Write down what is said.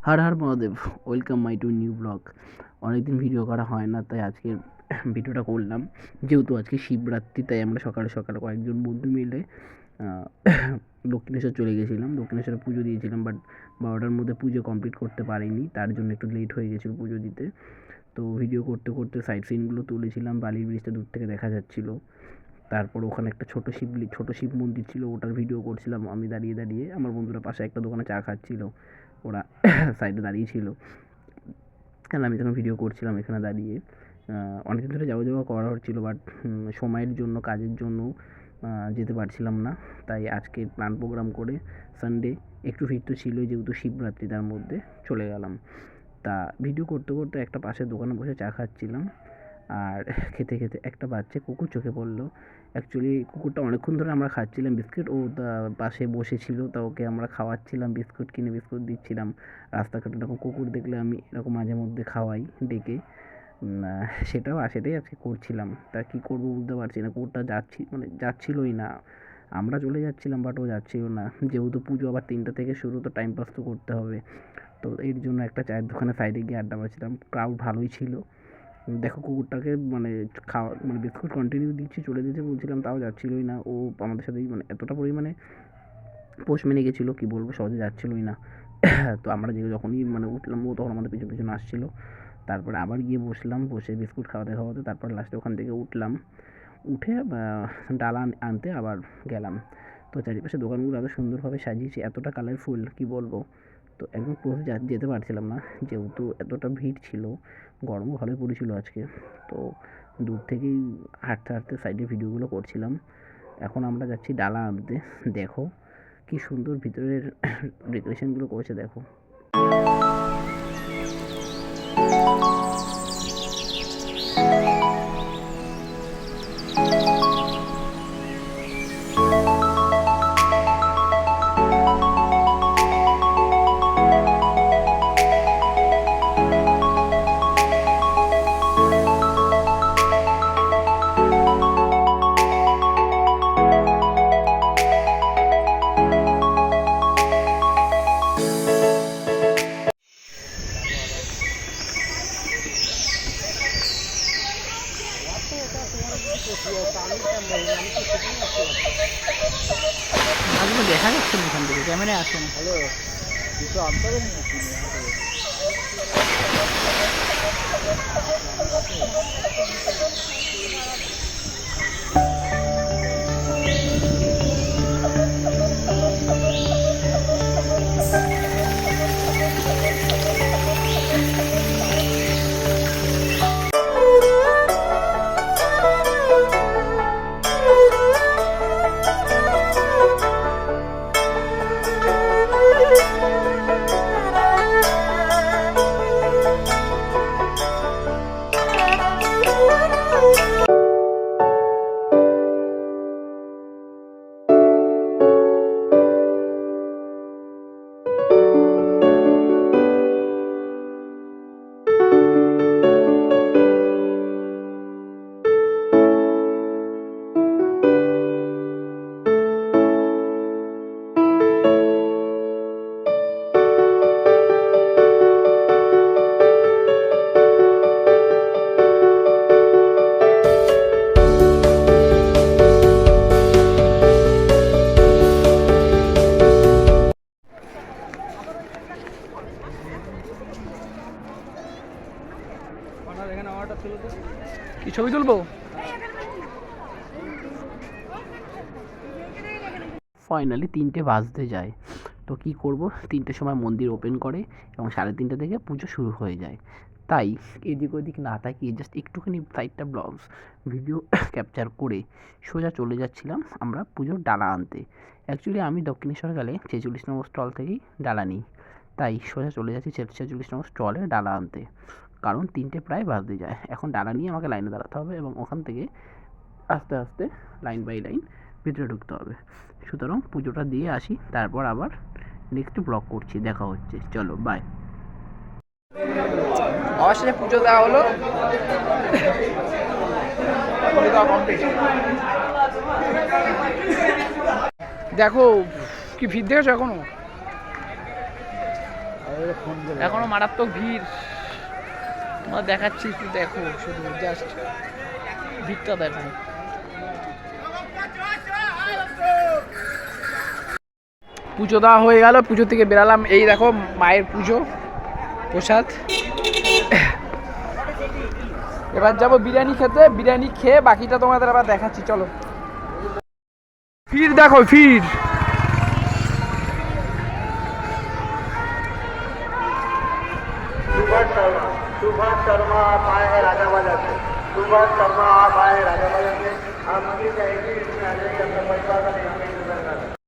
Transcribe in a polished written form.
Har Har Mahadev, welcome my two new blog. অনেকদিন video করা হয় না, তাই আজকে ভিডিওটা করলাম। যেহেতু আজকে শিবরাত্রি, তাই আমরা সকালে সকালে কয়েকজন বন্ধু মিলে দক্ষিণেশ্বর চলে গেছিলাম। দক্ষিণেশ্বরে পুজো দিয়েছিলাম, বাট 12টার মধ্যে পুজো কমপ্লিট করতে পারিনি, তার জন্য একটু লেট হয়ে গেছিলো পুজো দিতে। তো ভিডিও করতে করতে সাইড সিনগুলো তুলেছিলাম। বালির ব্রিজটা দূর থেকে দেখা যাচ্ছিলো। তারপর ওখানে একটা ছোট শিব মন্দির ছিল, ওটার ভিডিও করছিলাম আমি দাঁড়িয়ে দাঁড়িয়ে। আমার বন্ধুরা পাশে একটা দোকানে চা খাচ্ছিল, ওরা সাইডে দাঁড়িয়ে ছিল, কারণ আমি তখন ভিডিও করছিলাম এখানে দাঁড়িয়ে। অনেকদিন ধরে যাওয়া যাওয়া করা হচ্ছিল, বাট সময়ের জন্য, কাজের জন্য যেতে পারছিলাম না। তাই আজকে প্ল্যান প্রোগ্রাম করে সানডে একটু ভিড় তো ছিলই, যেহেতু শিবরাত্রি, তার মধ্যে চলে গেলাম। তা ভিডিও করতে করতে একটা পাশের দোকানে বসে চা খাচ্ছিলাম, আর খেতে খেতে একটা বাচ্চা কুকুর চোখে পড়লো। অ্যাকচুয়ালি কুকুরটা অনেকক্ষণ ধরে আমরা খাচ্ছিলাম বিস্কিট, ও পাশে বসেছিল, তা ওকে আমরা খাওয়াচ্ছিলাম, বিস্কুট কিনে বিস্কুট দিচ্ছিলাম। রাস্তাঘাটে এরকম কুকুর দেখলে আমি এরকম মাঝে মধ্যে খাওয়াই ডেকে। সেটাই আজকে করছিলাম। তা কী করবো বুঝতে পারছি না, কুকুরটা যাচ্ছিলই না। আমরা চলে যাচ্ছিলাম, বাট ও যাচ্ছিল না। যেহেতু পুজো আবার 3টা থেকে শুরু, তো টাইম পাস তো করতে হবে। তো এর জন্য একটা চায়ের দোকানে সাইডে গিয়ে আড্ডা মারছিলাম। ক্রাউড ভালোই ছিল। দেখো কুকুরটাকে বিস্কুট কন্টিনিউ দিচ্ছি, চলে যেতে বলছিলাম, তাও যাচ্ছিলই না। ও আমাদের সাথেই এতটা পরিমাণে পোষ মেনে গেছিলো, কী বলবো, সহজে যাচ্ছিলই না। তো আমরা যখনই উঠলাম, ও তখন আমাদের পিছন পিছন আসছিলো। তারপরে আবার গিয়ে বসলাম, বসে বিস্কুট খাওয়াতে খাওয়াতে তারপর লাস্টে ওখান থেকে উঠলাম। উঠে ডালা আনতে আবার গেলাম। তো চারিপাশে দোকানগুলো এত সুন্দরভাবে সাজিয়েছে, এতটা কালারফুল, কী বলবো। তো একদম ক্লোজে যেতে পারছিলাম না, যেহেতু এতটা ভিড় ছিল। গরমও ভালোই পড়েছিল আজকে। তো দূর থেকেই হাঁটতে হাঁটতে সাইডে ভিডিওগুলো করছিলাম। এখন আমরা যাচ্ছি ডালা আনতে। দেখো কি সুন্দর ভিতরের ডেকোরেশনগুলো করেছে, দেখো। আজকে দেখা যাচ্ছে না এখান থেকে, ক্যামেরায় আসে না। হ্যালো, কিছু আনতে হবে না? কি ছবি তুলবো? ফাইনালি 3টে বাজতে যায়। তো কী করব, 3টের সময় মন্দির ওপেন করে এবং 3:30 থেকে পুজো শুরু হয়ে যায়। তাই এদিক ওদিক না তাকিয়ে জাস্ট একটুখানি সাইডটা ভিডিও ক্যাপচার করে সোজা চলে যাচ্ছিলাম আমরা পুজোর ডালা আনতে। অ্যাকচুয়ালি আমি দক্ষিণেশ্বর গেলে 46 নম্বর স্টল থেকেই ডালা নিই, তাই সোজা চলে যাচ্ছি 46 নম্বর স্টলে ডালা আনতে, কারণ 3টে প্রায় বাজতে যায়। এখন ডালা নিয়ে আমাকে লাইনে দাঁড়াতে হবে এবং ওখান থেকে আস্তে আস্তে লাইন বাই লাইন ভিতরে ঢুকতে হবে। সুতরাং পুজোটা দিয়ে আসি, তারপর আবার নেক্সট ব্লগ করছি, দেখা হচ্ছে, চলো বাই। আমার সাথে পুজো দেওয়া হলো, দেখো কি ভিড় দেখেছো এখনো। এখনো মারাত্মক ভিড়, তোমার দেখাচ্ছি, একটু দেখো শুধু, জাস্ট ভিড়টা দেখো। পুজো দেওয়া হয়ে গেল, পুজো থেকে বেরালাম, এই দেখো মায়ের পুজো প্রসাদ। এবার যাবো বিরিয়ানি খেতে, বিরিয়ানি খেয়ে বাকিটা তোমাদের আবার দেখাচ্ছি, চলো। ভিড় দেখো, ভিড়। सुभाष शर्मा आप आए हैं राजा बाजार से। सुभाष शर्मा आप आए हैं राजा बाजार से। आप मंदिर जाएंगे, इसमें आ जाएंगे, अपना परिवार का